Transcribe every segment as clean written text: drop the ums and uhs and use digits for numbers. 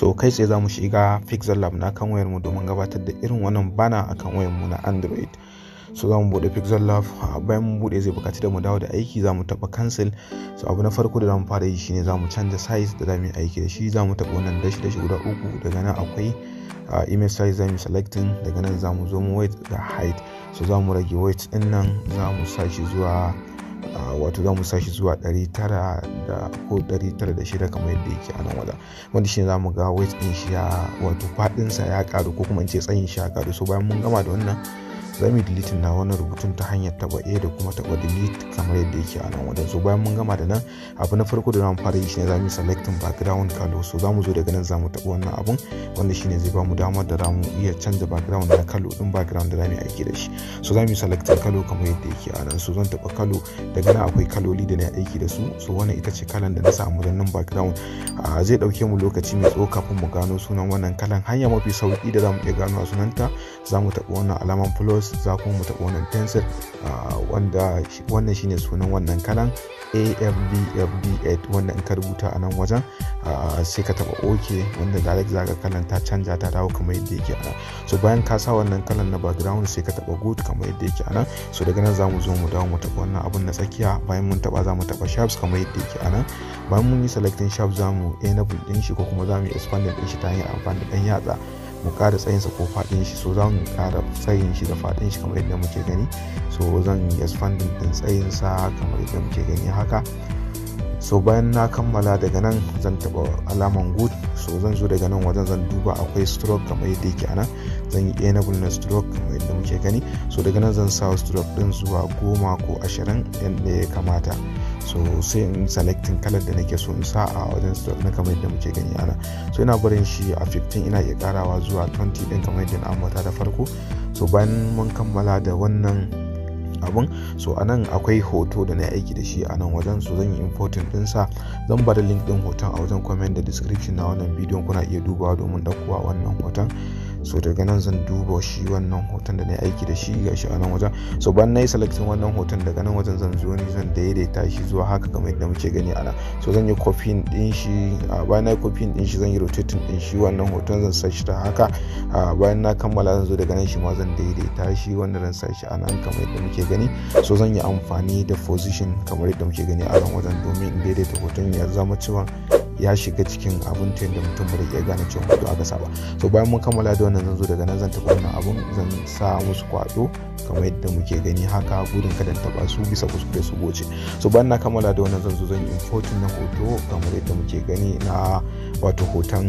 So kai tsaye za mu shiga Pixellab na kan wayar mu domin gabatar da irin wannan bana akan wayar mu na Android. So za mu bude Pixellab, bayan mun bude zai bukaci da mu dawo da aiki, za mu taba cancel. So abu na farko da za mu fara yi shine za mu canza size da za mu yi aiki da shi. Za mu taba wannan dashi guda uku, daga nan akwai image size za mu selecting, daga nan za mu zo mu weight da height. So za mu rage weight din nan, za mu sa shi zuwa wato za mu sa shi zuwa 900 ko 906 kamar yadda yake a nan wajen, wanda shine za mu ga weight din shi ya wato fadinsa ya karu ko kuma in ce tsayin shi ya karu. So bayan mun gama da wannan za mu yi deleting na wannan rubutun ta hanyar taba A da kuma taba delete kamar yadda yake a nan wajen. So bayan mun gama da nan, abu na farko da za mu fara yi shine za mu yi selecting background color. So za mu zo daga nan za mu taba wannan abun, wanda shine zai ba mu damar da za mu iya canza background na color din background da za mu yi aiki da shi. So za mu yi selecting color kamar yadda yake a nan. So zan taba color, daga nan akwai kaloli da na aiki da su. So wannan ita ce kalan da na samu don nan background. Zai dauke mu lokaci mai tsawo kafin mu gano sunan wannan kalan. Hanya mafi sauki da za mu iya gano sunanta, za mu taba wannan alaman plus, za kuma mu taɓa wannan pencil, wanda wannan shine sunan wannan kalan AFBFD8, wanda in ka rubuta a nan wajen sai ka taɓa OK, wanda direct zaka kalan ta canja ta dawo kamar yadda yake a nan. So bayan ka sa wannan kalan na background sai ka taɓa good kamar yadda yake a nan. So daga nan zamu zo mu dawo mu taɓa wannan abun na tsakiya. Bayan mun taɓa za mu taɓa sharps kamar yadda yake a nan. Bayan mun yi selecting sharps za mu enable din shi ko kuma za mu yi expanding din shi ta hanyar amfani da ɗan yatsa mu ƙara tsayinsa ko faɗin shi. So za mu ƙara tsayin shi da faɗin shi kamar yadda muke gani. So zan yi expanding din tsayinsa kamar yadda muke gani haka. So bayan na kammala, daga nan zan taɓa alaman good. So zan zo daga nan wajen zan duba akwai stroke kamar yadda yake a nan, zan yi enable na stroke kamar yadda muke gani. So daga nan zan sa stroke din zuwa 10 ko 20 yadda ya kamata. So sai in selecting kalar da nake so in sa a wajen stroke na kamar yadda muke gani ana. So ina barin shi a 15, ina iya karawa zuwa 20 din kamar yadda na ambata da farko. So bayan mun kammala da wannan abun, so anan akwai hoto da na aiki da shi a nan wajen. So zan yi importing dinsa, zan bada link din hoton a wajen comment da description na wannan bidiyon, kuna iya dubawa domin ɗaukowa wannan hoton. So daga nan zan duba shi wannan hoton da na aiki da shi gashi a nan wajen. So bayan na yi selecting wannan hoton, daga nan wajen zan zo ni zan daidaita shi zuwa haka kamar yadda muke gani a nan. So zan yi copying din shi, bayan na yi copying din shi zan yi rotating din shi wannan hoton, zan sa shi ta haka. Bayan na kammala zan zo daga nan shi ma zan daidaita shi, wanda zan sa shi a nan kamar yadda muke gani. So zan yi amfani da position kamar yadda muke gani a nan wajen domin in daidaita hoton ya zama cewa ya shiga cikin abun ta yadda mutum ba da iya gane cewa hoto aka saba. So bayan mun kammala da wannan zan zo daga nan zan taɓa wannan abun, zan sa musu kwado kamar yadda muke gani haka, gudun kada taba su bisa kuskure su goce. So bayan na kammala da wannan zan zo zan yi importing na hoto kamar yadda muke gani na wato hoton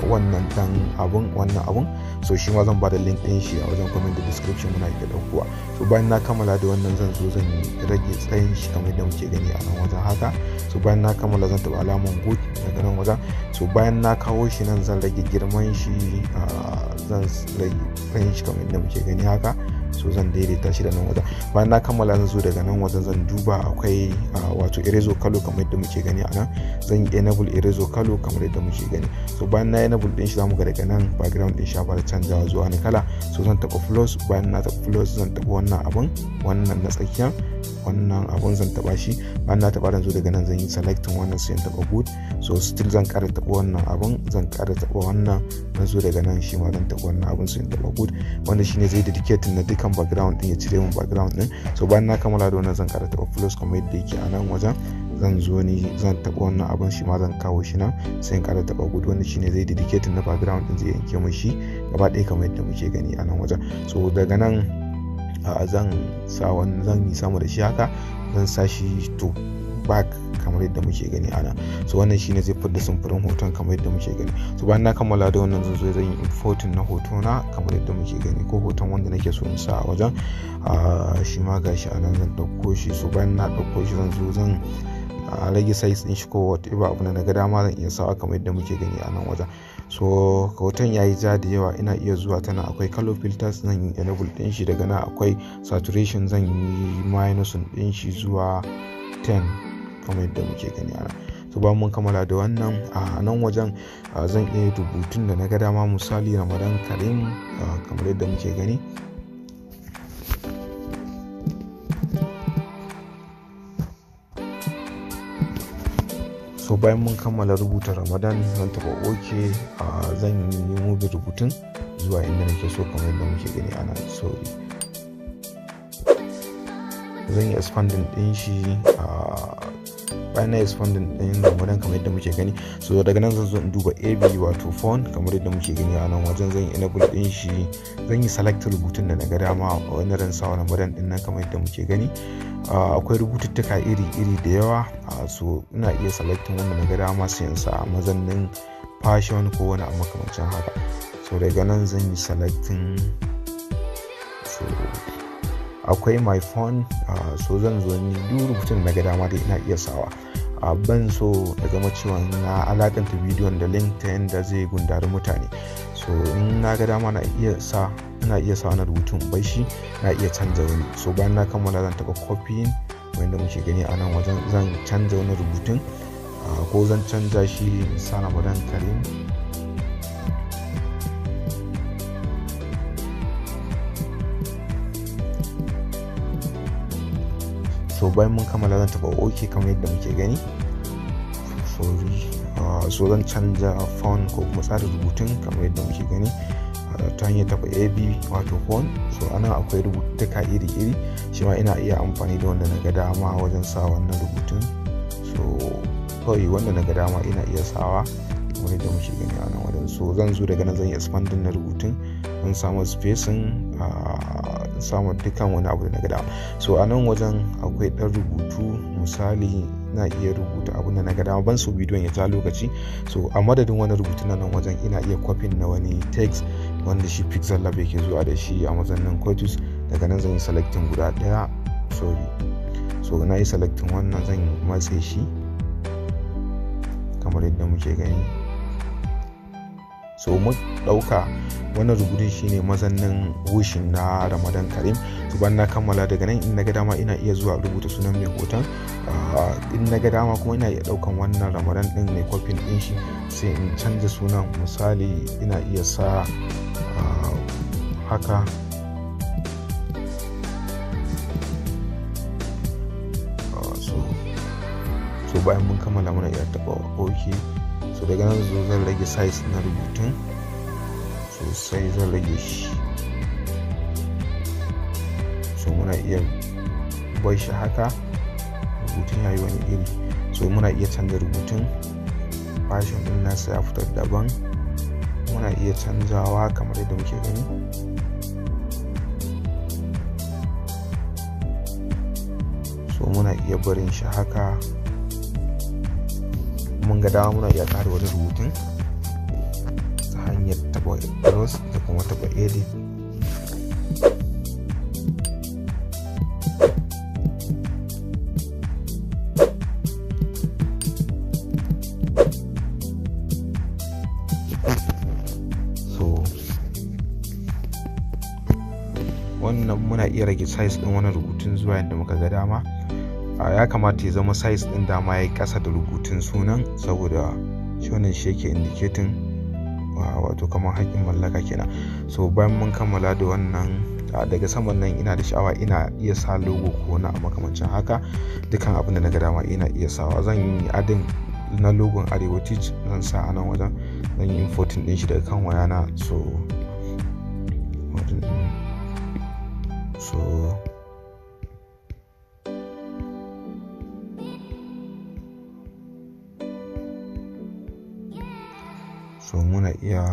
wannan dan abun, wannan abun. So shi ma zan bada link din shi a wajen comment da description, muna iya daukowa. So bayan na kammala da wannan zan zo zan rage tsayin shi kamar yadda muke gani a nan wajen haka. So bayan na kammala zan taɓa alaman good daga nan wajen. So bayan na kawo shi nan zan rage girman shi, zan rage tsayin shi kamar yadda muke gani haka. So zan daidaita shi da nan wajen. Bayan na kammala zan zo daga nan wajen zan duba akwai wato eraser color kamar yadda muke gani a nan, zan yi enable eraser color kamar yadda muke gani. So bayan na enable din shi zamu ga daga nan background din shi fara canjawa zuwa wani kala. So zan taba plus, bayan na taba plus zan taba wannan abun, wannan na tsakiya, wannan abun zan taba shi. Bayan na taba zo daga nan zan yi selecting wannan sai in taba good. So still zan ƙara taba wannan abun, zan ƙara taba wannan, na zo daga nan shi ma zan taba wannan abun sai in taba good, wanda shine zai dedicate na dukkan background din, ya cire mun background din. So bayan na kammala da wannan zan ƙara taba plus kamar yadda yake a nan wajen. Zan zo ni zan taba wannan abun, shi ma zan kawo shi nan sai in ƙara taba good, wanda shine zai dedicate na background din, zai yanke mun shi gaba ɗaya kamar yadda muke gani a nan wajen. So daga nan zan sa wannan, zan yi sama da shi haka, zan sa shi to back kamar yadda muke gani ana. So wannan shine zai fidda samfurin hoton kamar yadda muke gani. So bayan na kammala da wannan zan zo zan yi importing na hoto na kamar yadda muke gani, ko hoton wanda nake so in sa a wajen. Shi ma gashi anan zan dauko shi. So bayan na dauko shi zan zo zan rage size din shi ko whatever abu na ga dama zan iya sawa kamar yadda muke gani a nan wajen. So hoton yayi ja da yawa, ina iya zuwa tana akwai color filters, zan yi enable din shi. Daga nan akwai saturation, zan yi minus din shi zuwa 10 kamar yadda muke gani a nan. So bayan mun kammala da wannan a nan wajen zan iya rubutun da na ga dama, misali Ramadan Kareem kamar yadda muke gani. so bayan mun kammala rubuta Ramadan zan taba OK, zan yi moving rubutun zuwa inda nake so kamar yadda muke gani ana. Sorry, zan yi expanding din shi, bayan na expanding din Ramadan kamar yadda muke gani. So daga nan zan zo in duba AB wato font kamar yadda muke gani a nan wajen. Zan yi enable din shi, zan yi select rubutun da na ga dama wani ran sa Ramadan din nan kamar yadda muke gani. Akwai rubututtuka iri-iri da yawa, so ina iya selecting wanda na ga dama sai in sa mazannin fashion ko wani abu makamancin haka. So daga nan zan yi selecting, so akwai my phone, so zan zo ni duk rubutun da na ga dama dai ina iya sawa. Ban so da gama cewa na alakanta bidiyon da link ta yadda zai gundari mutane. So in na ga dama ina iya sa wani rubutun bai shi na iya canza wani. So bayan na kammala zan taba copying wanda muke gani a nan wajen. Zan canza wani rubutun, ko zan canza shi sa Ramadan Kareem. So bayan mun kammala zan taba OK kamar yadda muke gani. So zan canza font ko kuma tsarin rubutun kamar yadda muke gani ta hanyar taba AB wato font. So anan akwai rubutuka iri-iri, shi ma ina iya amfani da wanda na ga dama wajen sa wannan rubutun. So kawai wanda na ga dama ina iya sawa kamar yadda muke gani a nan wajen. So zan zo daga nan zan yi expanding na rubutun, zan samu spacing, samu dukkan wani abu da na ga dama. So a nan wajen akwai ɗan rubutu, misali na iya rubuta abin da na ga dama, ban so bidiyon ya ja lokaci. So a madadin wani rubutu na nan wajen ina iya copying na wani text wanda shi Pixellab yake zuwa da shi a mazannin Quartus. Daga nan zan yi selecting guda ɗaya, sorry, so na yi selecting wannan, zan matse shi kamar yadda muke gani. So mu ɗauka wannan rubutun shine mazannin wushin na Ramadan Kareem. So bayan na kammala daga nan in na ga dama ina iya zuwa rubuta sunan mai hoton, in na ga dama kuma ina iya ɗaukan wannan Ramadan ɗin mai copying ɗin shi sai in canza sunan. Misali ina iya sa haka, so bayan mun kammala muna iya taɓa OK. So daga nan zan rage size na rubutun sosai, zan rage shi. So muna iya bai shi haka, rubutun yayi wani iri. So muna iya canza rubutun, fashion din nasa ya fitar daban, muna iya canzawa kamar yadda muke gani. So muna iya barin shi haka, mun ga dama muna iya ƙara wani rubutun ta hanyar taba cross da kuma taba edit. So wannan muna iya rage size din wani rubutun zuwa yadda muka ga dama. Ya kamata ya zama size din dama ya yi ƙasa da rubutun sunan, saboda shi wannan shi yake indicating wato kamar haƙƙin mallaka kenan. So bayan mun kammala da wannan, daga saman nan ina da sha'awa ina iya sa logo ko na makamancin haka. Dukkan abin da na ga dama ina iya sawa. Zan yi adin na logon Arewa Teach, zan sa a nan wajen, zan yi importing din shi daga kan wayana. So muna iya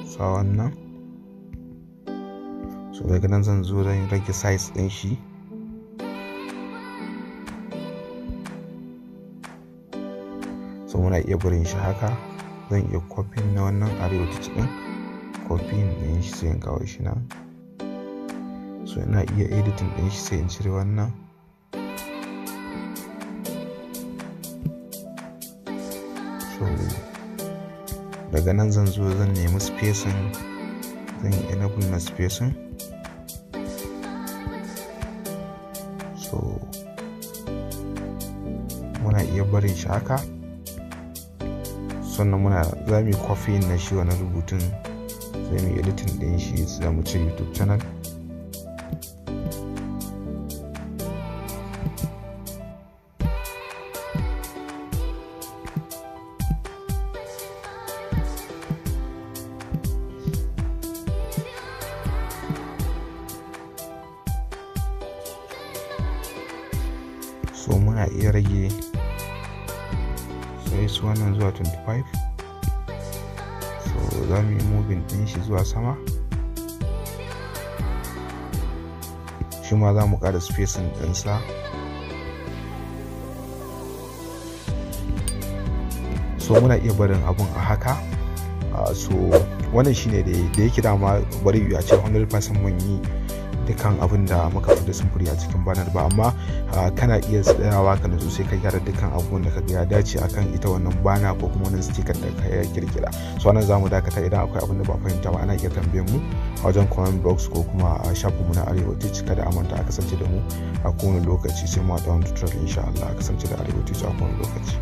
sa wannan. So daga nan zan zo zan rage size din shi. So muna iya barin shi haka. Zan iya copying na wannan Arewa Teach din, copying din shi sai in kawo shi nan. So ina iya editing din shi sai in cire wannan. So daga nan zan zo zan nemi spacing, zan yi enable na spacing. So muna iya barin shi haka, sannan za mu yi copy na shi wani rubutun, sai mu yi editing din shi, sai mu ce YouTube channel. muna iya rage su wannan zuwa 25. So za mu yi moving din shi zuwa sama, shi ma za mu ƙara spacing ɗinsa. So muna iya barin abun a haka. So wannan shine da yake dama bari a ce 100% mun yi dukkan abin da muka fi da samfuri a cikin banar ba, amma kana iya tsayawa ka nutsu sai ka gyara dukkan abubuwan da ka ga ya dace akan ita wannan bana ko kuma wannan sticker da ka kirkira. So wannan zamu dakata. Idan akwai abin da ba fahimta ba ana iya tambayar mu a wajen comment box ko kuma a shafin mu na Arewa Teach. Kada a manta a kasance da mu a kowane lokaci, sai mu haɗa wani tutorial insha Allah. A kasance da Arewa Teach a kowane lokaci.